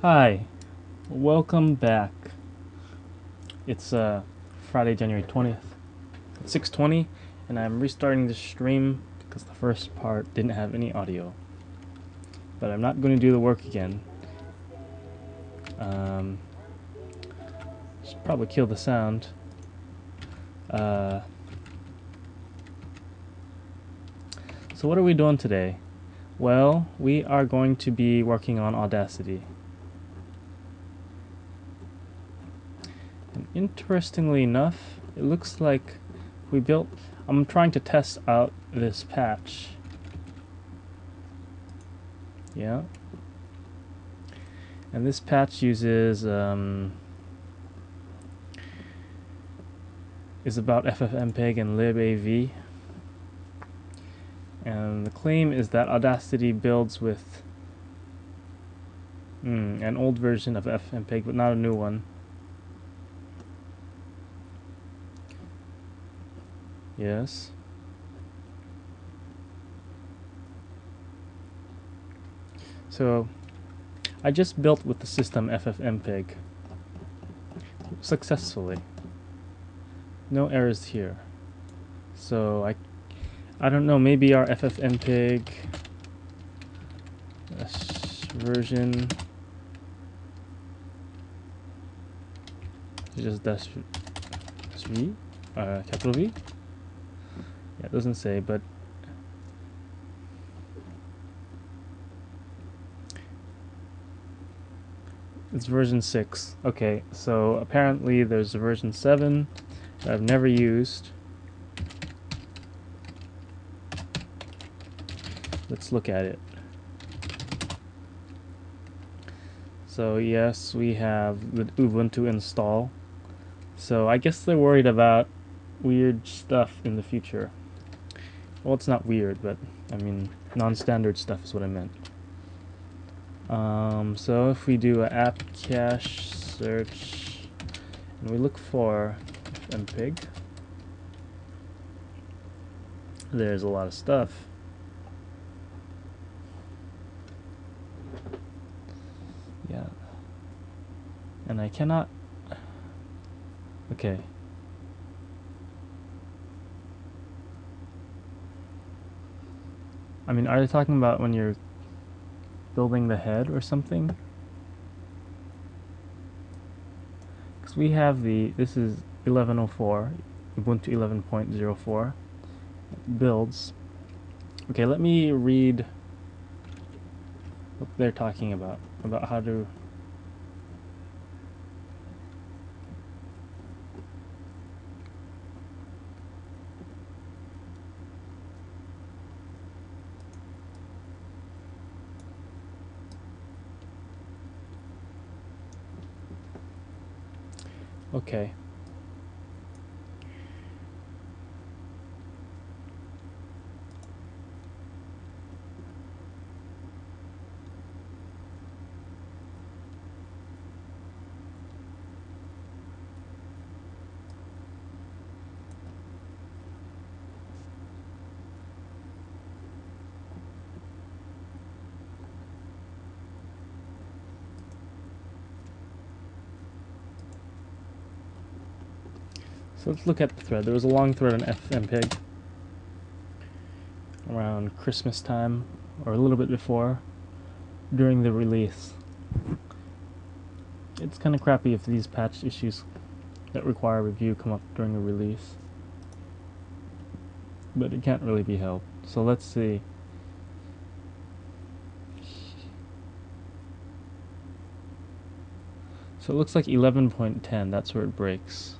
Hi, welcome back. It's Friday, January 20th. It's 6:20 and I'm restarting the stream because the first part didn't have any audio. But I'm not going to do the work again. Should probably kill the sound. So what are we doing today? Well, we are going to be working on Audacity. And interestingly enough, it looks like I'm trying to test out this patch. Yeah. And this patch uses is about ffmpeg and libav. And the claim is that Audacity builds with an old version of ffmpeg, but not a new one. Yes. So I just built with the system ffmpeg successfully. No errors here. So I don't know, maybe our ffmpeg version is just dash v, capital V. Yeah, it doesn't say, but it's version 6. Okay, so apparently there's a version 7 that I've never used. Let's look at it. So yes, we have the Ubuntu install. So I guess they're worried about weird stuff in the future. Well, it's not weird, but I mean non-standard stuff is what I meant. So if we do an app cache search and we look for mpeg, there's a lot of stuff. Yeah. And I cannot... Okay. I mean, are they talking about when you're building the head or something? Because we have this is 1104, Ubuntu 11.04 builds. Okay, let me read what they're talking about how to... Okay. So let's look at the thread. There was a long thread on ffmpeg around Christmas time, or a little bit before, during the release. It's kind of crappy if these patch issues that require review come up during a release, but it can't really be helped. So let's see. So it looks like 11.10, that's where it breaks.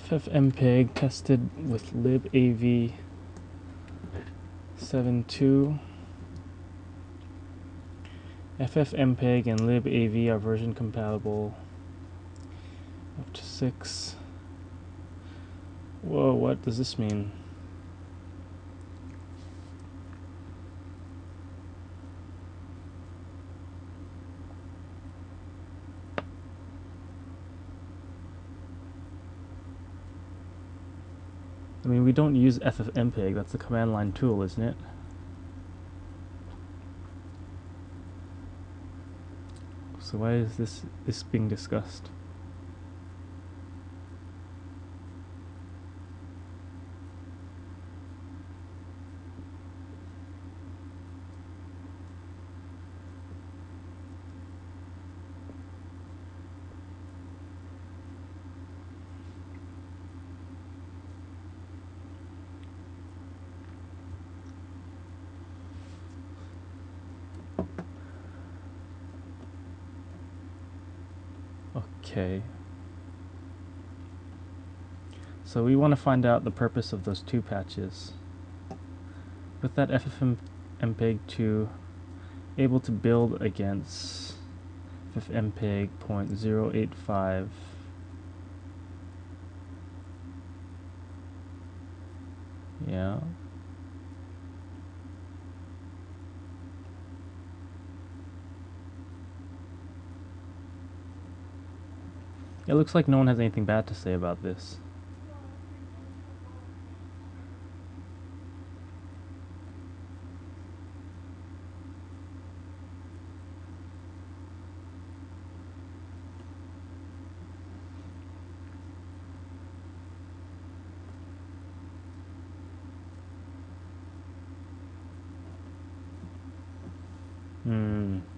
ffmpeg tested with libav 7.2. ffmpeg and libav are version compatible. Up to 6. Whoa, what does this mean? I mean, we don't use ffmpeg, that's a command line tool, isn't it? So why is this being discussed? Okay. So we want to find out the purpose of those two patches. With that ffmpeg2 able to build against ffmpeg 0.085. Yeah. It looks like no one has anything bad to say about this.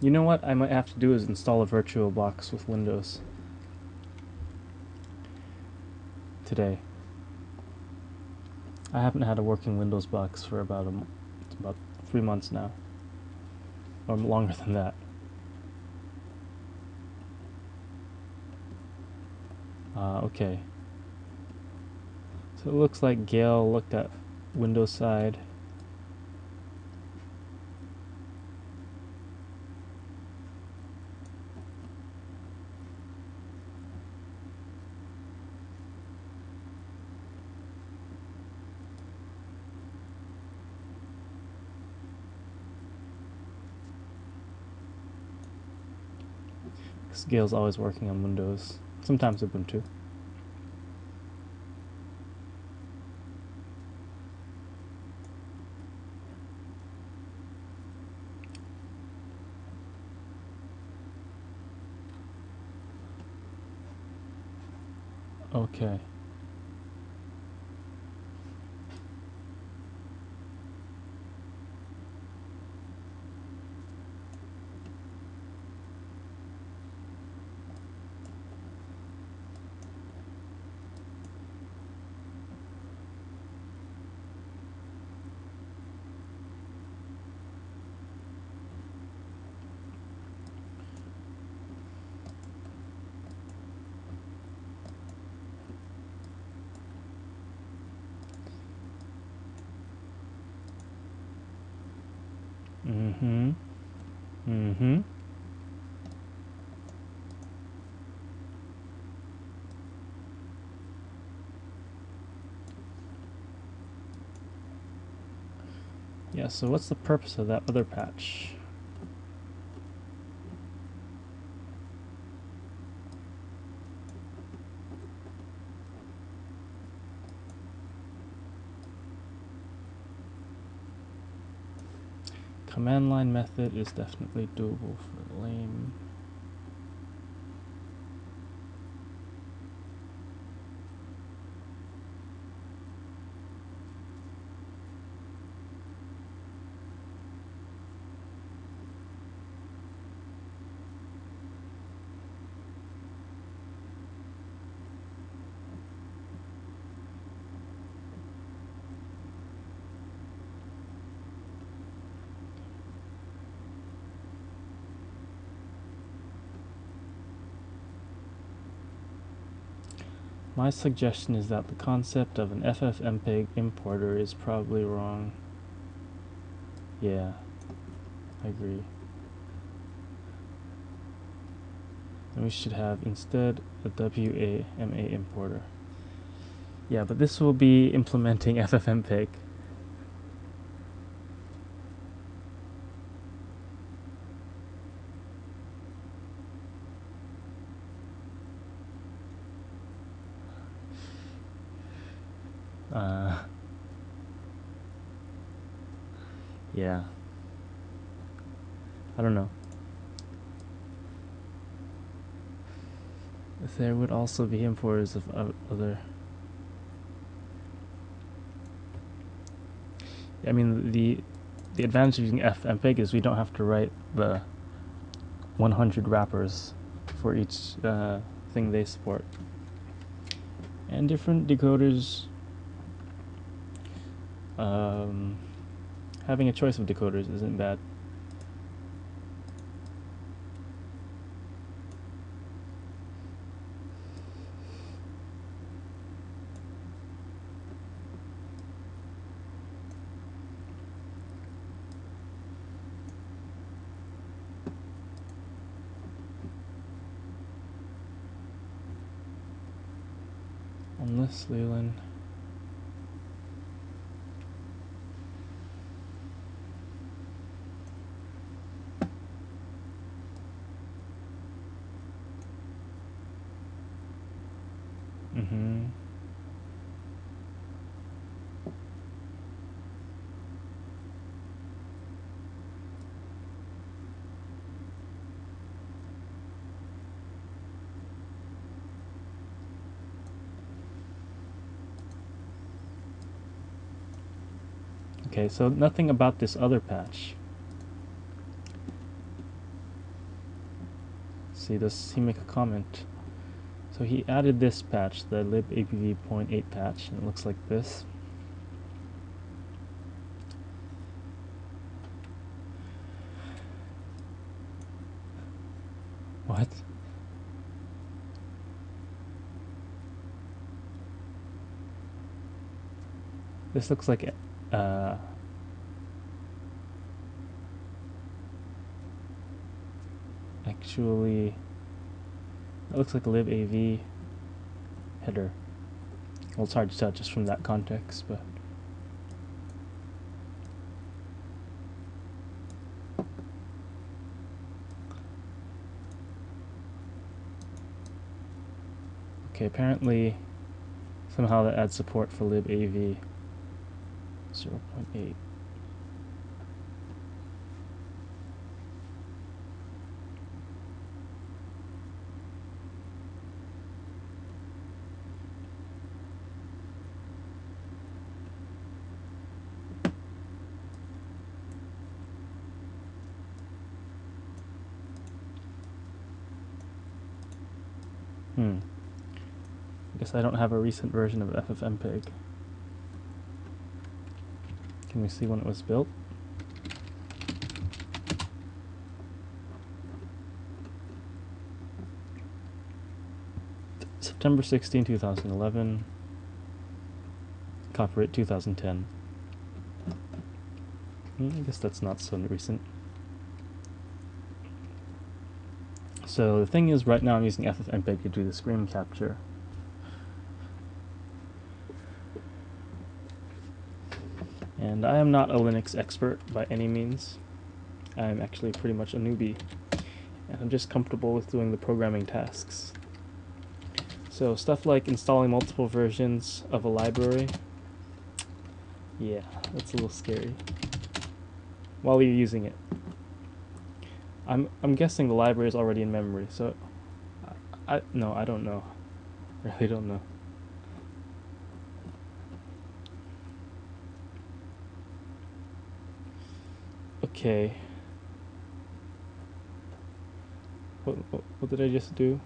You know what I might have to do is install a virtual box with Windows today. I haven't had a working Windows box for about 3 months now, or longer than that. Okay. So it looks like Gail looked at Windows side. Because Gail's always working on Windows, sometimes Ubuntu. Okay. Yeah, so what's the purpose of that other patch? Command line method is definitely doable for lame. My suggestion is that the concept of an ffmpeg importer is probably wrong. Yeah, I agree. And we should have instead a WAMA importer. Yeah, but this will be implementing FFmpeg. Yeah. I don't know. There would also be importers of other. I mean, the advantage of using FFmpeg is we don't have to write the 100 wrappers for each thing they support. And different decoders, having a choice of decoders isn't bad. Unless Leland. Okay, so nothing about this other patch. See, does he make a comment? So he added this patch, the libapv.8 patch, and it looks like this. What? This looks like actually, it looks like a libav header. Well, it's hard to tell just from that context, but okay, apparently somehow that adds support for libav 0.8. I guess I don't have a recent version of FFmpeg. Can we see when it was built? September 16, 2011. Copyright 2010. I guess that's not so recent. So the thing is, right now I'm using FFmpeg to do the screen capture. And I am not a Linux expert by any means. I'm actually pretty much a newbie. And I'm just comfortable with doing the programming tasks. So stuff like installing multiple versions of a library, yeah, that's a little scary while you're using it. I'm guessing the library is already in memory, so I don't know. I really don't know. Okay. What did I just do?